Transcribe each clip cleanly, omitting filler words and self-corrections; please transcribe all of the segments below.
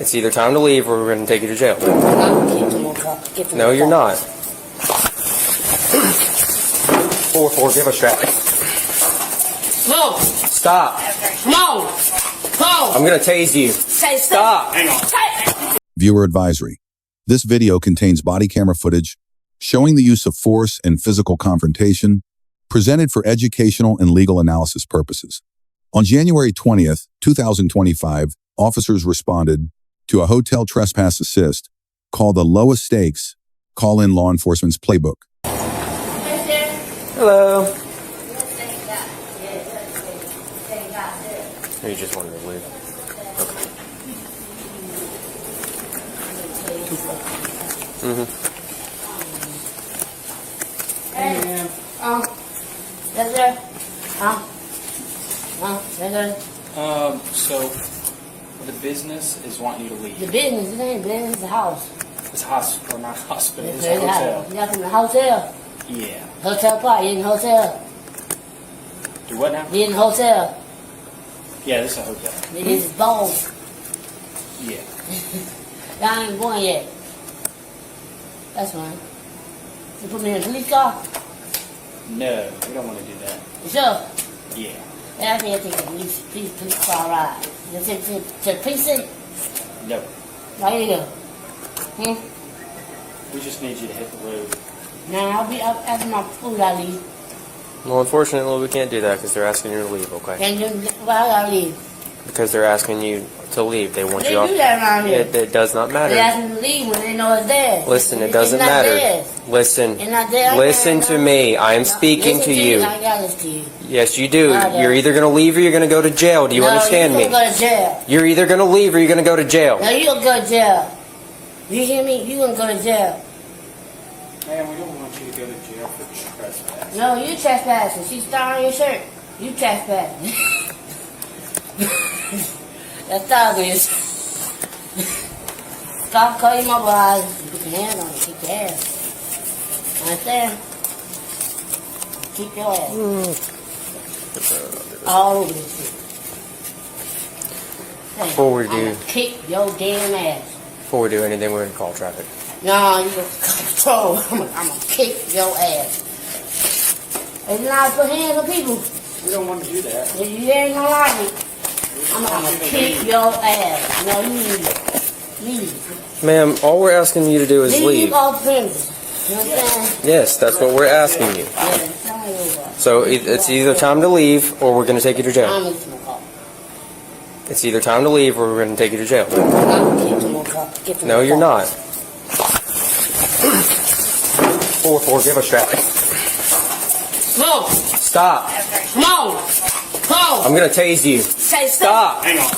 It's either time to leave or we're going to take you to jail. No, you're not. 4-4, give us traffic. No. Stop. No. No. I'm going to tase you. Say stop. Viewer advisory. This video contains body camera footage showing the use of force and physical confrontation presented for educational and legal analysis purposes. On January 20th, 2025, officers responded to a hotel trespass assist called the lowest stakes call-in law enforcement's playbook. Hello. Or you just wanted to leave? Okay. Hey, yes, sir. Yes, sir. So the business is wanting you to leave. The business, it ain't business, it's a house. It's a hospital, not a hospital. It's It's a a hotel. house. You from the hotel? Yeah. Hotel party, you in the hotel? Do what now? You in the hotel? Yeah, this is a hotel. This is balls. Yeah. Y'all ain't going yet. That's fine. You put me in a police car? No, we don't want to do that. You sure? Yeah. Yeah, I think I take a police car ride. You take to the precinct? No. Right here. We just need you to hit the road. Nah, I'll be up after my food I leave. Well, unfortunately, we can't do that because they're asking you to leave, okay? And then, well, I gotta leave. Because they're asking you to leave. They want They you off. do that around here. It does not They matter. ask me to leave when they know it's there. Listen, it It's doesn't not matter. theirs. Listen. It's not there. Listen to me. I am No, speaking listen to you. I gotta listen to you. Yes, you do. I don't. You're either going to leave or you're going to go to jail. Do you understand me? You're gonna go to jail. You're either going to leave or you're going to go to jail. No, you gonna go to jail. You hear me? You gonna go to jail. Man, we don't want you to go to jail for trespass. No, you trespassing. She's starring your shirt. You trespassing. That's obvious. Stop cutting my eyes. Put your hand on it. Kick your ass. Understand? Kick your ass. All over this shit. Hey, Before we do- I'ma kick your damn ass. Before we do anything, we're going to call traffic. No, you gonna control. I'm gonna kick your ass. It's not to put hands on people. We don't want to do that. If you ain't gonna like it, I'm gonna kick your ass. No, you leave. Ma'am, all we're asking you to do is Leave leave. off premises. You understand? Yes, that's what we're asking you. Yeah, tell me over. So it's either time to leave or we're going to take you to jail. I'm gonna smoke off. It's either time to leave or we're going to take you to jail. I'm gonna kick some more cops. No, you're not. 4-4, give us traffic. No, Stop. no, no. I'm going to tase you. Say Stop. Hang on.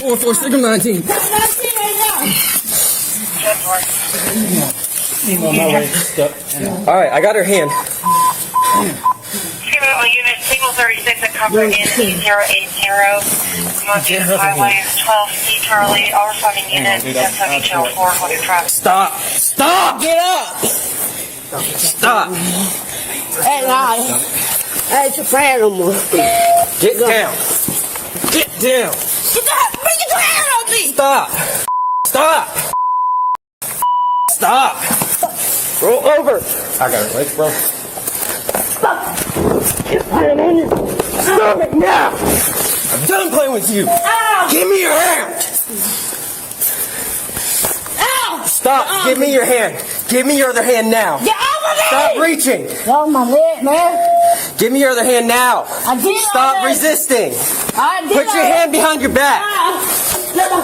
4-4, stick 'em 19. That's what I see right I'm on my way. Stop. All right, I got her hand. Female unit, single 36 at cover in E080. Montana Highway 12C Charlie. All responding units, 1070 channel 4, holding traffic. Stop. Stop. Get up. Stop. Hey, nah. Hey, it's your friend no more. Get down. Get down. Bring your hand on me. Stop. Stop. Stop. Roll over. I got her legs, bro. Stop it now. I'm done playing with you. Ow. Give me your hand. Ow. Stop. Give me your hand. Give me your other hand now. Get off of me. Stop reaching. Get off my leg, man. Give me your other hand now. I did Stop already. resisting. I did Put your already. hand behind your back. No.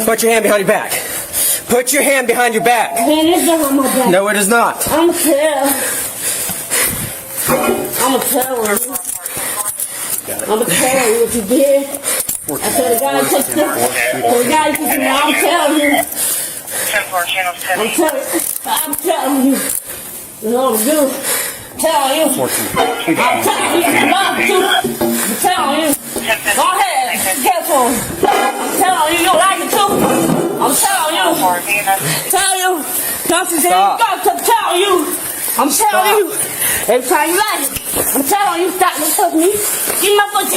Put your hand behind your back. Put your hand behind your back. Man, it's not on my back. No, it is not. I'm gonna tell. I'm gonna tell her. I'm gonna tell her what you did. I told the guy to take this. I'm telling you. 10-4 channel I'm 10. telling you. You know what to do. Tell you. I'm telling you. I'm telling you. Go ahead. Careful. I'm telling you. You don't like it too. I'm telling you. Tell you. Don't you say you got to tell you. I'm telling you. Every time you lie, I'm telling you, stop to touch me. Give me my foot.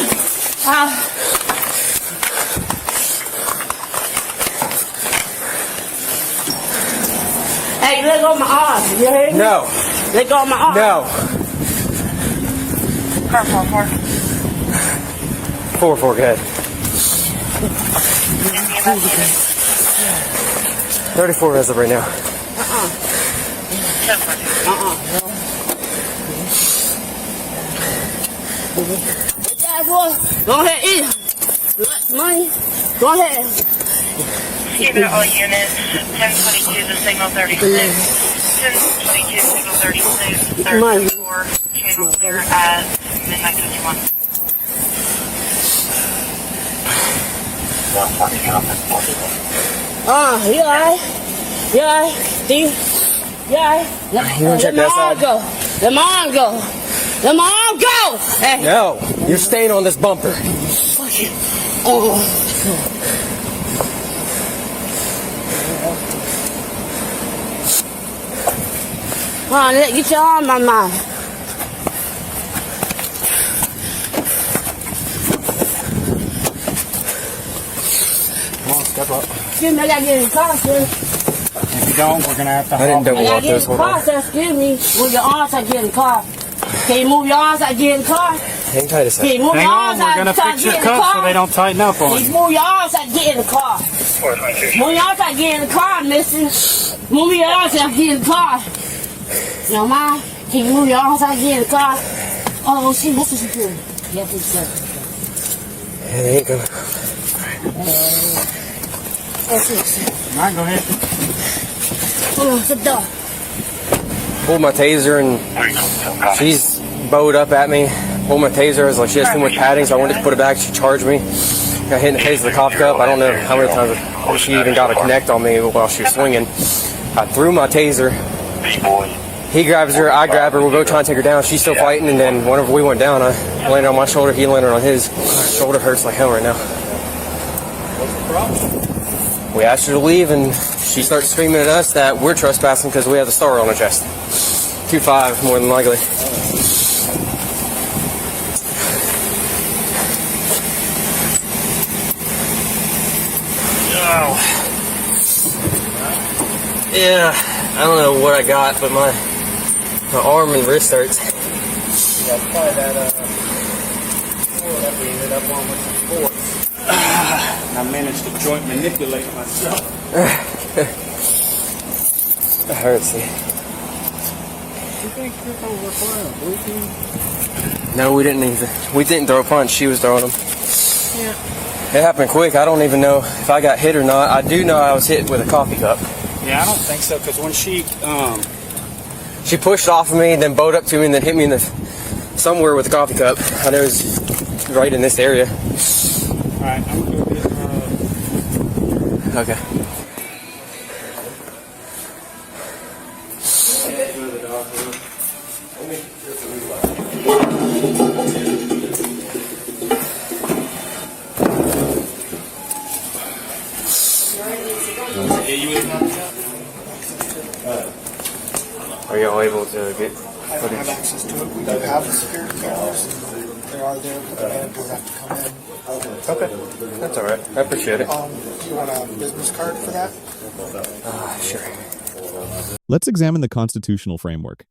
Hey, let go of my arm. You hear me? No. Let go of my arm. No. Car 44. 4-4, go ahead. Is he investigated? 34 as of right now. 10-4. Go ahead, eat it. Money. Go ahead. Give it all units. 1022 to signal 36. 1022 signal 36. 34. Channel clear at midnight 51. You alright? You alright? Steve? You alright? You wanna check that side? Go. Let my arm go. Let my arm go. Hey. No. You're staying on this bumper. Come on, get your arm on my mouth. Come on, step up. Excuse me, I gotta get in the car, sir. If you don't, we're gonna have to I didn't hop. double I lock gotta get in this. the Hold car, on. sir. Excuse me. Move your arms, I get in the car. Can you move your arms, I get in the car? Hang tight a Can second. you move Hang your on, arms, we're gonna fix your cuffs so they don't tighten up on Can you you. move your arms, I get in the car. Move your arms, I get in the car, mister. Move your arms, I get in the car. You don't mind? Can you move your arms, I get in the car? Oh, shit, that's what you do. Yeah, please, sir. It ain't gonna. That's it, sir. All right, go ahead. Hold on, sit down. Pulled my taser and she's bowed up at me. Pulled my taser. I was like, she has too much padding, so I wanted to put it back. She charged me. Got hit in the face with a cough cup. I don't know how many times she even got a connect on me while she was swinging. I threw my taser. He grabs her, I grab her, we're both trying to take her down. She's still fighting, and then whenever we went down, I landed on my shoulder, he landed on his. Shoulder hurts like hell right now. What's the problem? We asked her to leave, and she starts screaming at us that we're trespassing because we have the star on our chest. 2-5, more than likely. Yeah, I don't know what I got, but my arm and wrist hurts. Yeah, probably that floor that we ended up on with some force. And I managed to joint manipulate myself. It hurts. You think you're gonna require a blue team? No, we didn't even. We didn't throw a punch. She was throwing them. Yeah. It happened quick. I don't even know if I got hit or not. I do know I was hit with a coffee cup. Yeah, I don't think so, because when she She pushed off of me, then bowed up to me, and then hit me in the somewhere with a coffee cup. I know it was right in this area. alright, I'm gonna go get Okay. Are y'all able to get I don't have access to it. We do have the security cameras. They are there, but the manager would have to come in. Okay. That's all right. I appreciate it. Do you want a business card for that? Sure. Let's examine the constitutional framework.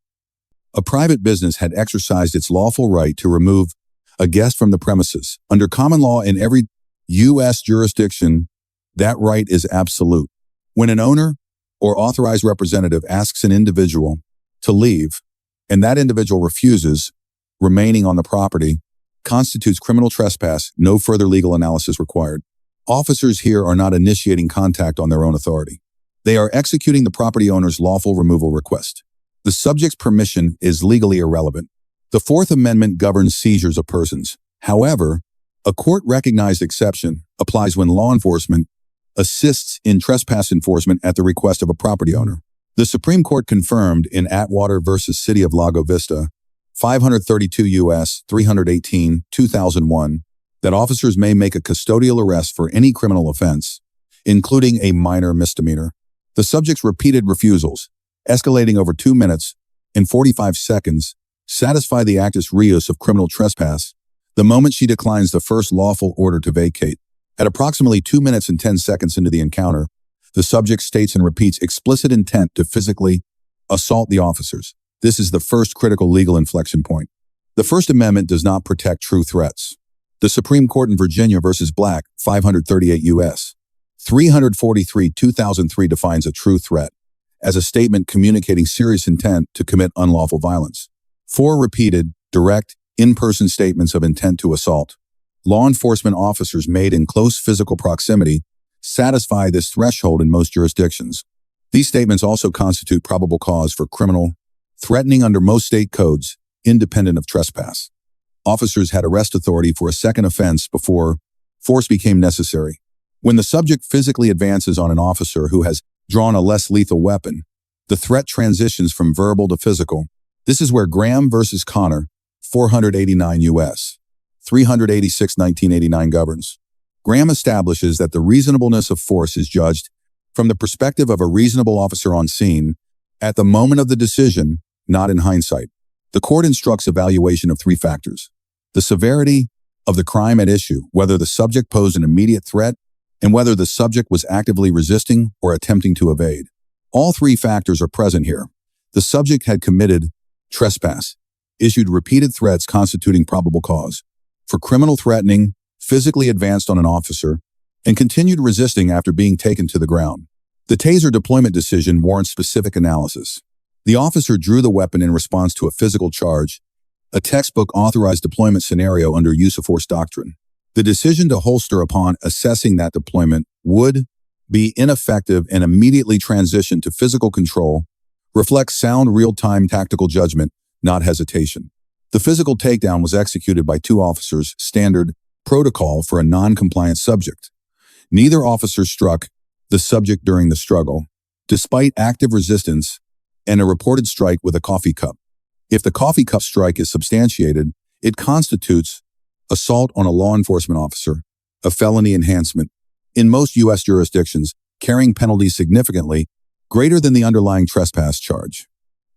A private business had exercised its lawful right to remove a guest from the premises. Under common law in every U.S. jurisdiction, that right is absolute. When an owner or authorized representative asks an individual to leave, and that individual refuses, remaining on the property constitutes criminal trespass, no further legal analysis required. Officers here are not initiating contact on their own authority. They are executing the property owner's lawful removal request. The subject's permission is legally irrelevant. The Fourth Amendment governs seizures of persons. However, a court-recognized exception applies when law enforcement assists in trespass enforcement at the request of a property owner. The Supreme Court confirmed in Atwater versus City of Lago Vista, 532 U.S. 318, 2001, that officers may make a custodial arrest for any criminal offense, including a minor misdemeanor. The subject's repeated refusals, escalating over 2 minutes and 45 seconds, satisfy the actus reus of criminal trespass the moment she declines the first lawful order to vacate. At approximately 2 minutes and 10 seconds into the encounter, the subject states and repeats explicit intent to physically assault the officers. This is the first critical legal inflection point. The First Amendment does not protect true threats. The Supreme Court in Virginia versus Black, 538 U.S. 343, 2003 defines a true threat as a statement communicating serious intent to commit unlawful violence. 4 repeated, direct, in-person statements of intent to assault. Law enforcement officers made in close physical proximity satisfy this threshold in most jurisdictions. These statements also constitute probable cause for criminal threatening under most state codes, independent of trespass. Officers had arrest authority for a second offense before force became necessary. When the subject physically advances on an officer who has drawn a less lethal weapon, the threat transitions from verbal to physical. This is where Graham versus Connor, 489 U.S. 386, 1989 governs. Graham establishes that the reasonableness of force is judged from the perspective of a reasonable officer on scene at the moment of the decision, not in hindsight. The court instructs evaluation of 3 factors: the severity of the crime at issue, whether the subject posed an immediate threat, and whether the subject was actively resisting or attempting to evade. All 3 factors are present here. The subject had committed trespass, issued repeated threats constituting probable cause for criminal threatening, physically advanced on an officer, and continued resisting after being taken to the ground. The Taser deployment decision warrants specific analysis. The officer drew the weapon in response to a physical charge, a textbook authorized deployment scenario under use of force doctrine. The decision to holster upon assessing that deployment would be ineffective and immediately transition to physical control reflects sound real-time tactical judgment, not hesitation. The physical takedown was executed by 2 officers, standard protocol for a non-compliant subject. Neither officer struck the subject during the struggle, despite active resistance and a reported strike with a coffee cup. If the coffee cup strike is substantiated, it constitutes assault on a law enforcement officer, a felony enhancement. In most U.S. jurisdictions, carrying penalties significantly greater than the underlying trespass charge.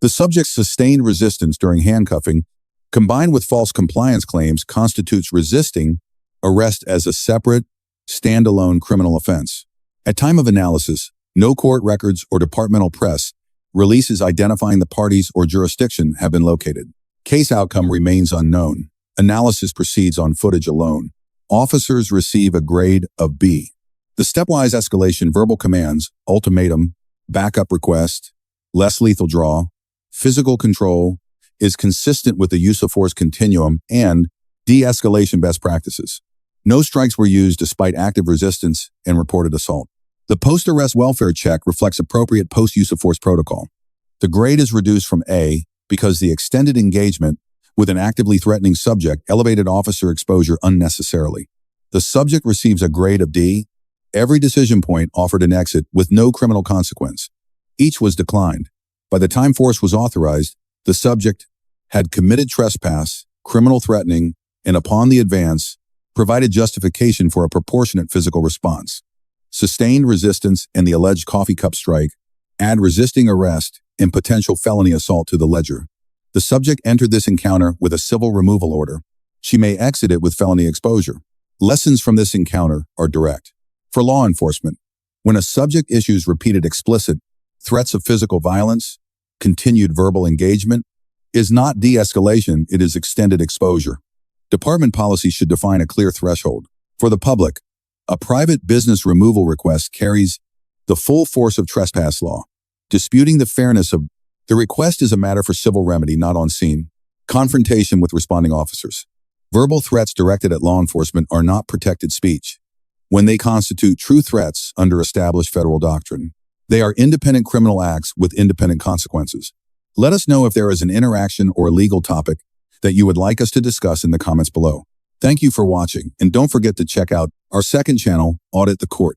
The subject's sustained resistance during handcuffing, combined with false compliance claims, constitutes resisting arrest as a separate, standalone criminal offense. At time of analysis, no court records or departmental press releases identifying the parties or jurisdiction have been located. Case outcome remains unknown. Analysis proceeds on footage alone. Officers receive a grade of B. The stepwise escalation verbal commands, ultimatum, backup request, less lethal draw, physical control, is consistent with the use of force continuum and de-escalation best practices. No strikes were used despite active resistance and reported assault. The post-arrest welfare check reflects appropriate post-use of force protocol. The grade is reduced from A because the extended engagement with an actively threatening subject elevated officer exposure unnecessarily. The subject receives a grade of D. Every decision point offered an exit with no criminal consequence. Each was declined. By the time force was authorized, the subject had committed trespass, criminal threatening, and upon the advance, provided justification for a proportionate physical response. Sustained resistance and the alleged coffee cup strike add resisting arrest and potential felony assault to the ledger. The subject entered this encounter with a civil removal order. She may exit it with felony exposure. Lessons from this encounter are direct. For law enforcement, when a subject issues repeated explicit threats of physical violence, continued verbal engagement is not de-escalation, it is extended exposure. Department policy should define a clear threshold. For the public, a private business removal request carries the full force of trespass law. Disputing the fairness of the request is a matter for civil remedy, not on scene. Confrontation with responding officers. Verbal threats directed at law enforcement are not protected speech. When they constitute true threats under established federal doctrine, they are independent criminal acts with independent consequences. Let us know if there is an interaction or legal topic that you would like us to discuss in the comments below. Thank you for watching, and don't forget to check out our second channel, Audit the Court.